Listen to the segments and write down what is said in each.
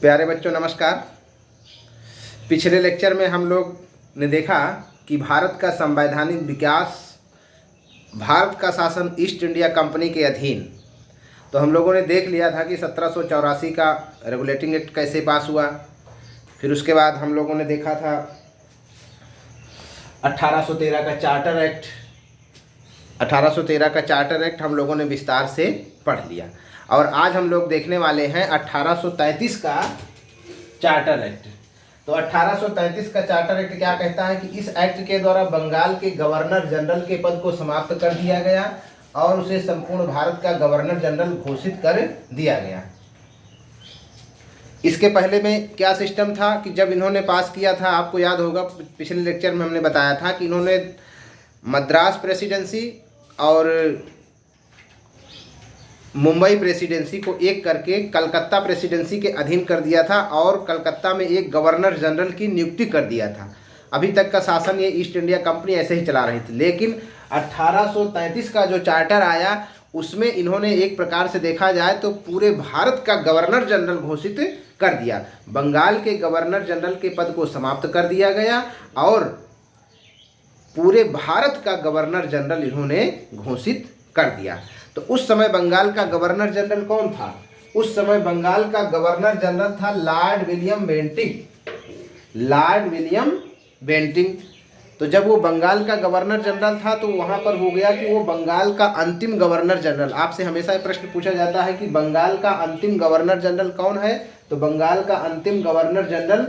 प्यारे बच्चों नमस्कार। पिछले लेक्चर में हम लोग ने देखा कि भारत का संवैधानिक विकास, भारत का शासन ईस्ट इंडिया कंपनी के अधीन। तो हम लोगों ने देख लिया था कि 1784 का रेगुलेटिंग एक्ट कैसे पास हुआ। फिर उसके बाद हम लोगों ने देखा था 1813 का चार्टर एक्ट। 1813 का चार्टर एक्ट हम लोगों ने विस्तार से पढ़ लिया और आज हम लोग देखने वाले हैं 1833 का चार्टर एक्ट। तो 1833 का चार्टर एक्ट क्या कहता है कि इस एक्ट के द्वारा बंगाल के गवर्नर जनरल के पद को समाप्त कर दिया गया और उसे संपूर्ण भारत का गवर्नर जनरल घोषित कर दिया गया। इसके पहले में क्या सिस्टम था कि जब इन्होंने पास किया था, आपको याद होगा पिछले लेक्चर में हमने बताया था कि इन्होंने मद्रास प्रेसिडेंसी और मुंबई प्रेसिडेंसी को एक करके कलकत्ता प्रेसिडेंसी के अधीन कर दिया था और कलकत्ता में एक गवर्नर जनरल की नियुक्ति कर दिया था। अभी तक का शासन ये ईस्ट इंडिया कंपनी ऐसे ही चला रही थी, लेकिन 1833 का जो चार्टर आया उसमें इन्होंने एक प्रकार से देखा जाए तो पूरे भारत का गवर्नर जनरल घोषित कर दिया। बंगाल के गवर्नर जनरल के पद को समाप्त कर दिया गया और पूरे भारत का गवर्नर जनरल इन्होंने घोषित कर दिया। तो उस समय बंगाल का गवर्नर जनरल कौन था? उस समय बंगाल का गवर्नर जनरल था Lord William Bentinck. Lord William Bentinck. तो जब वो बंगाल का गवर्नर जनरल था तो वहाँ पर हो गया कि वो बंगाल का अंतिम गवर्नर जनरल। आपसे हमेशा ये प्रश्न पूछा जाता है कि बंगाल का अंतिम गवर्नर जनरल कौन है? तो बंगाल का अंतिम गवर्नर जनरल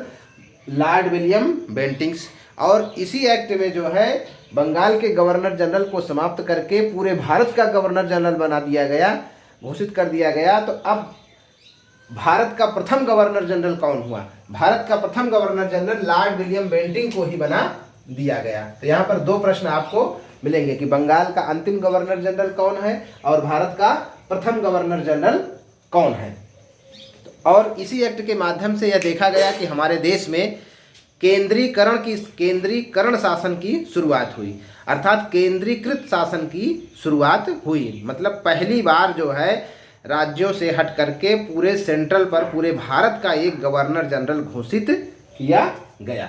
लॉर्ड विलियम बेंटिंग्स। और इसी एक्ट में जो है बंगाल के गवर्नर जनरल को समाप्त करके पूरे भारत का गवर्नर जनरल बना दिया गया, घोषित कर दिया गया। तो अब भारत का प्रथम गवर्नर जनरल कौन हुआ? भारत का प्रथम governor general Lord William Bentinck को ही बना दिया गया। तो यहाँ पर दो प्रश्न आपको मिलेंगे कि बंगाल का अंतिम गवर्नर जनरल कौन है और भारत का प्रथम गवर्नर जनरल कौन है। और इसी एक्ट के माध्यम से यह देखा गया कि हमारे देश में केंद्रीकरण शासन की शुरुआत हुई, अर्थात केंद्रीकृत शासन की शुरुआत हुई। मतलब पहली बार जो है राज्यों से हट करके पूरे सेंट्रल पर पूरे भारत का एक गवर्नर जनरल घोषित किया गया।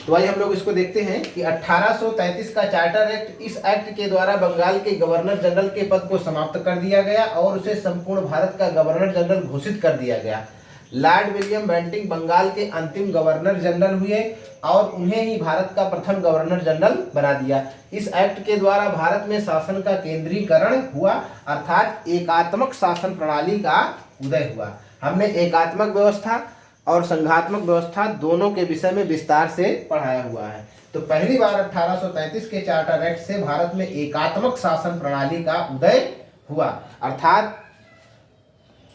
तो आइए हम लोग इसको देखते हैं कि 1833 का चार्टर एक्ट, इस एक्ट के द्वारा बंगाल के गवर्नर जनरल के पद को समाप्त कर दिया गया और उसे संपूर्ण भारत का गवर्नर जनरल घोषित कर दिया गया। लॉर्ड विलियम बेंटिंग बंगाल के अंतिम गवर्नर जनरल हुए और उन्हें ही भारत का प्रथम गवर्नर जनरल बना दिया। इस एक्ट के द्वारा भारत में शासन का केंद्रीकरण हुआ, अर्थात एकात्मक शासन प्रणाली का उदय हुआ। हमने एकात्मक व्यवस्था और संघात्मक व्यवस्था दोनों के विषय में विस्तार से पढ़ाया हुआ है। तो पहली बार 1833 के चार्टर एक्ट से भारत में एकात्मक शासन प्रणाली का उदय हुआ, अर्थात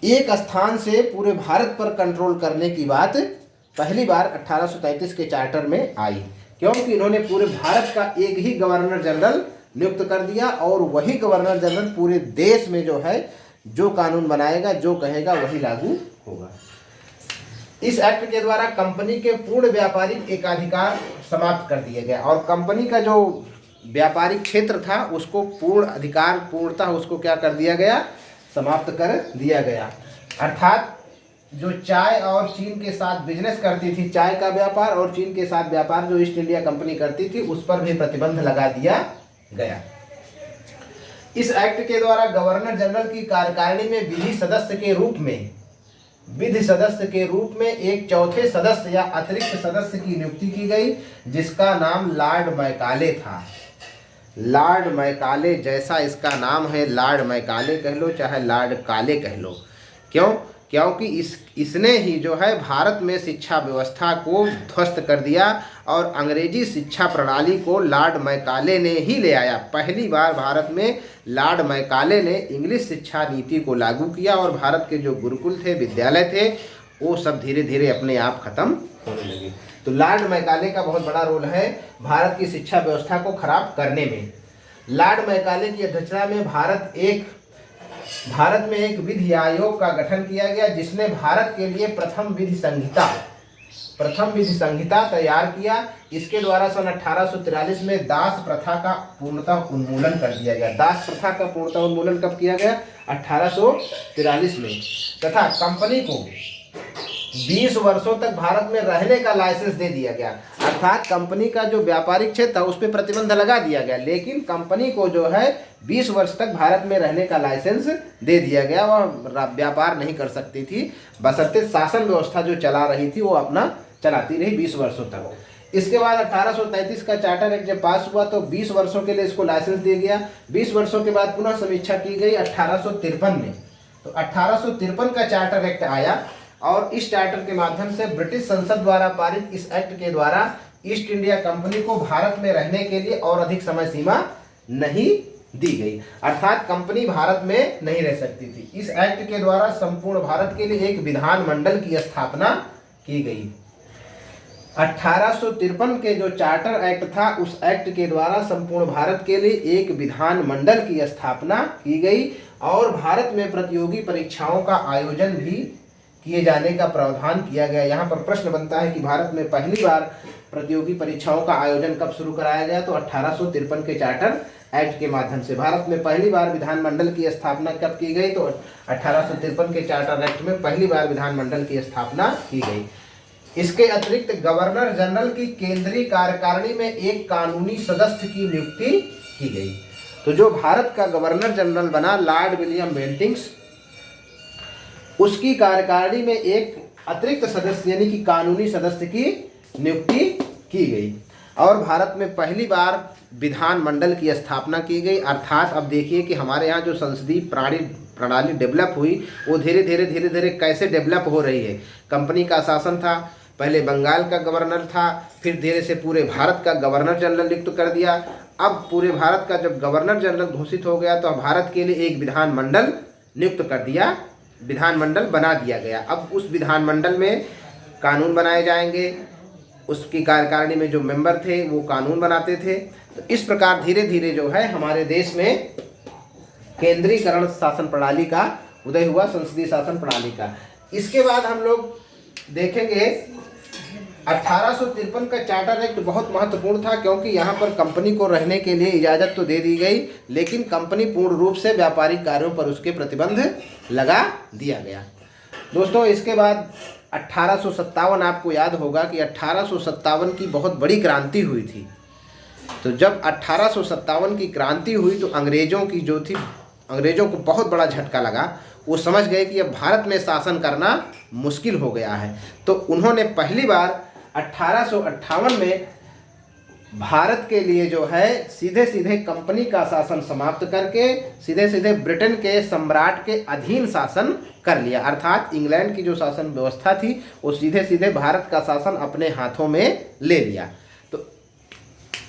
एक स्थान से पूरे भारत पर कंट्रोल करने की बात पहली बार 1833 के चार्टर में आई, क्योंकि इन्होंने पूरे भारत का एक ही गवर्नर जनरल नियुक्त कर दिया और वही गवर्नर जनरल पूरे देश में जो है जो कानून बनाएगा, जो कहेगा वही लागू होगा। इस एक्ट के द्वारा कंपनी के पूर्ण व्यापारिक एकाधिकार समाप्त कर दिए गए और कंपनी का जो व्यापारिक क्षेत्र था उसको पूर्णतः उसको क्या कर दिया गया? समाप्त कर दिया गया। अर्थात जो चाय और चीन के साथ बिजनेस करती थी, चाय का व्यापार और चीन के साथ व्यापार जो ईस्ट इंडिया कंपनी करती थी, उस पर भी प्रतिबंध लगा दिया गया। इस एक्ट के द्वारा गवर्नर जनरल की कार्यकारिणी में विधि सदस्य के रूप में एक चौथे सदस्य या अतिरिक्त सदस्य की नियुक्ति की गई, जिसका नाम लॉर्ड मैकाले था। लॉर्ड मैकाले, जैसा इसका नाम है, लॉर्ड मैकाले कह लो चाहे लॉर्ड काले कह लो। क्योंकि इसने ही जो है भारत में शिक्षा व्यवस्था को ध्वस्त कर दिया और अंग्रेजी शिक्षा प्रणाली को लॉर्ड मैकाले ने ही ले आया। पहली बार भारत में लॉर्ड मैकाले ने इंग्लिश शिक्षा नीति को लागू किया और भारत के जो गुरुकुल थे, विद्यालय थे, वो सब धीरे धीरे अपने आप खत्म होने लगे। तो लॉर्ड मैकाले का बहुत बड़ा रोल है भारत की शिक्षा व्यवस्था को खराब करने में। लॉर्ड मैकाले की अध्यक्षता में भारत में एक विधि आयोग का गठन किया गया, जिसने भारत के लिए प्रथम विधि संहिता तैयार किया। इसके द्वारा सन 1843 में दास प्रथा का पूर्णतः उन्मूलन कर दिया गया। दास प्रथा का पूर्णतः उन्मूलन कब किया गया? 1843 में। तथा कंपनी को 20 वर्षों तक भारत में रहने का लाइसेंस दे दिया गया। अर्थात कंपनी का जो व्यापारिक क्षेत्र था उस पर प्रतिबंध लगा दिया गया, लेकिन कंपनी को जो है 20 वर्ष तक भारत में रहने का लाइसेंस दे दिया गया। वह व्यापार नहीं कर सकती थी, बशर्ते शासन व्यवस्था जो चला रही थी वो अपना चलाती रही 20 वर्षों तक। इसके बाद 1833 का चार्टर एक्ट जब पास हुआ तो 20 वर्षों के लिए इसको लाइसेंस दिया गया। 20 वर्षों के बाद पुनः समीक्षा की गई 1853 में। तो 1853 का चार्टर एक्ट आया और इस चार्टर के माध्यम से ब्रिटिश संसद द्वारा पारित इस एक्ट के द्वारा ईस्ट इंडिया कंपनी को भारत में रहने के लिए और अधिक समय सीमा नहीं दी गई। अर्थात कंपनी भारत में नहीं रह सकती थी। इस एक्ट के द्वारा संपूर्ण भारत के लिए एक विधानमंडल की स्थापना की गई। 1853 के जो चार्टर एक्ट था उस एक्ट के द्वारा संपूर्ण भारत के लिए एक विधानमंडल की स्थापना की गई और भारत में प्रतियोगी परीक्षाओं का आयोजन भी किए जाने का प्रावधान किया गया। यहाँ पर प्रश्न बनता है कि भारत में पहली बार प्रतियोगी परीक्षाओं का आयोजन कब शुरू कराया गया, तो 1853 के चार्टर एक्ट के माध्यम से। भारत में पहली बार विधानमंडल की स्थापना कब की गई, तो 1853 के चार्टर एक्ट में पहली बार विधानमंडल की स्थापना की गई। इसके अतिरिक्त गवर्नर जनरल की केंद्रीय कार्यकारिणी में एक कानूनी सदस्य की नियुक्ति की गई। तो जो भारत का गवर्नर जनरल बना लॉर्ड विलियम बेंटिंक्स, उसकी कार्यकारिणी में एक अतिरिक्त सदस्य यानी कि कानूनी सदस्य की नियुक्ति की गई और भारत में पहली बार विधानमंडल की स्थापना की गई। अर्थात अब देखिए कि हमारे यहाँ जो संसदीय प्रणाली डेवलप हुई वो धीरे धीरे कैसे डेवलप हो रही है। कंपनी का शासन था, पहले बंगाल का गवर्नर था, फिर धीरे से पूरे भारत का गवर्नर जनरल नियुक्त कर दिया। अब पूरे भारत का जब गवर्नर जनरल घोषित हो गया तो भारत के लिए एक विधानमंडल नियुक्त कर दिया, विधानमंडल बना दिया गया। अब उस विधानमंडल में कानून बनाए जाएंगे, उसकी कार्यकारिणी में जो मेंबर थे वो कानून बनाते थे। तो इस प्रकार धीरे धीरे जो है हमारे देश में केंद्रीकरण शासन प्रणाली का उदय हुआ, संसदीय शासन प्रणाली का। इसके बाद हम लोग देखेंगे 1853 का चार्टर एक्ट बहुत महत्वपूर्ण था, क्योंकि यहाँ पर कंपनी को रहने के लिए इजाज़त तो दे दी गई, लेकिन कंपनी पूर्ण रूप से व्यापारिक कार्यों पर उसके प्रतिबंध लगा दिया गया। दोस्तों इसके बाद 1857 आपको याद होगा कि 1857 की बहुत बड़ी क्रांति हुई थी। तो जब 1857 की क्रांति हुई तो अंग्रेज़ों को बहुत बड़ा झटका लगा। वो समझ गए कि अब भारत में शासन करना मुश्किल हो गया है। तो उन्होंने पहली बार 1858 में भारत के लिए जो है सीधे कंपनी का शासन समाप्त करके सीधे ब्रिटेन के सम्राट के अधीन शासन कर लिया। अर्थात इंग्लैंड की जो शासन व्यवस्था थी वो सीधे भारत का शासन अपने हाथों में ले लिया। तो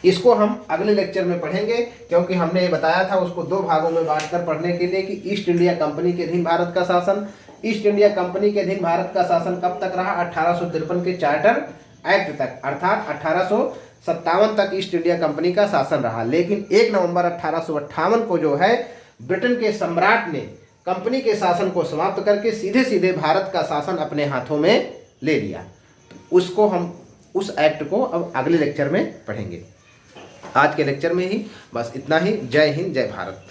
इसको हम अगले लेक्चर में पढ़ेंगे, क्योंकि हमने ये बताया था उसको दो भागों में बांटकर पढ़ने के लिए कि ईस्ट इंडिया कंपनी के अधीन भारत का शासन। ईस्ट इंडिया कंपनी के अधीन भारत का शासन कब तक रहा, 1853 के चार्टर एक्ट तक, अर्थात 1857 तक ईस्ट इंडिया कंपनी का शासन रहा। लेकिन 1 नवंबर 1858 को जो है ब्रिटेन के सम्राट ने कंपनी के शासन को समाप्त करके सीधे भारत का शासन अपने हाथों में ले लिया। उसको हम उस एक्ट को अब अगले लेक्चर में पढ़ेंगे। आज के लेक्चर में ही बस इतना ही। जय हिंद, जय भारत।